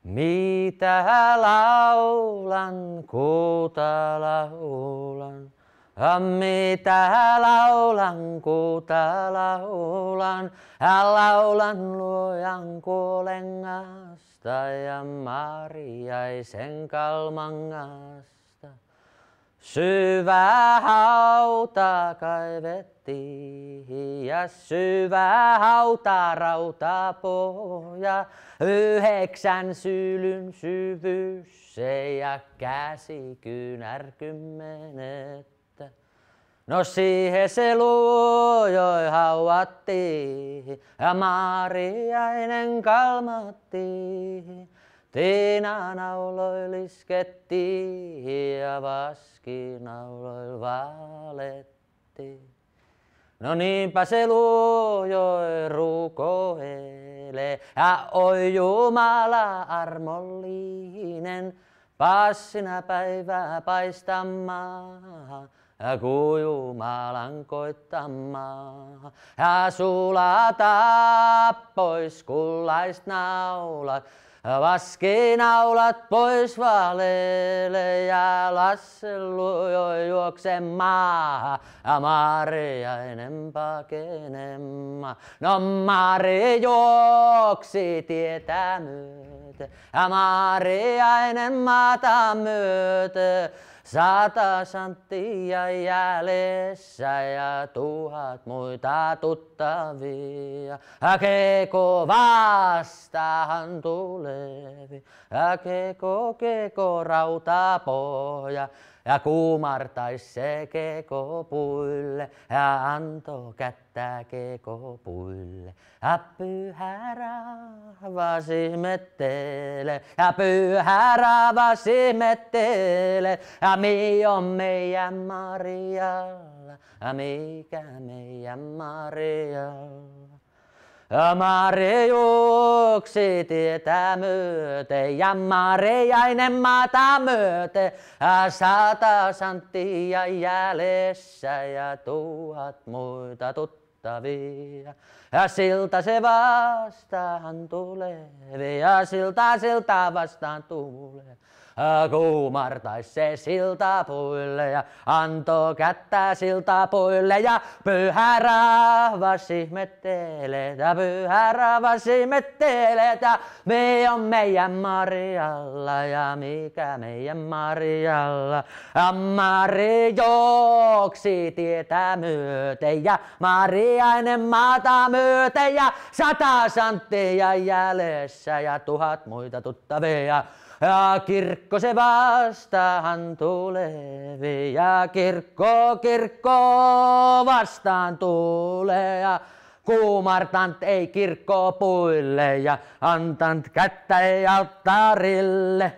Mitä laulan, kuuta laulan. Mitä laulan, kuuta laulan. Laulan luojan kuolengasta ja Mariaisen kalmangasta. Syvä hauta kaivettiin ja syvä hauta rautapohja. 9 sylyn syvyys se ja käsikynär 10. No siihen se luojoi hauattiin ja Mariainen kalmattiin. Tiinanauloi liskettiin ja vaskinauloil valettiin. No niinpä se luojoi rukoilee ja oi Jumala armollinen, passina päivää paistamaan. Kun Jumalan koittamaan ja sulata pois kullaiset naulat, vaskinaulat pois valeelle ja Lasse luojoi juoksemaan ja Mariainen pakenemaan. No Mari juoksi tietä myöten ja Mariainen maata myöten. 100 santtia jäljessä ja 1000 muita tuttavia. Keko vastaan tulevi, keko rautapohja. Ja kumartais se keko puille ja anto kättä keko puille. Ja pyhä raavas ihmettele ja pyhä raavas ihmettele. Ja mi on meidän Marialla ja mikä meidän Marialla. Ja Mari juoksi tietä myöten ja Mariainen maata myöten. 100 santtia jäljessä ja 1000 muita tuttavia. Ja silta se vastaan tulee ja silta vastaan tulee. Kumartais se siltapuille ja anto kättä siltapuille ja pyhä raavas ihmettelee ja pyhä raavas ihmettelee ja me on meidän Marialla ja mikä meidän Marialla. Ja Mari juoksi tietä myöten ja Mariainen maata myöten ja 100 santtia jäljessä ja 1000 muita tuttavia. Ja kirkko se vastaan tulevi ja kirkko vastaan tulee ja kumartant ei kirkko puille ja antant kättä ei alttarille.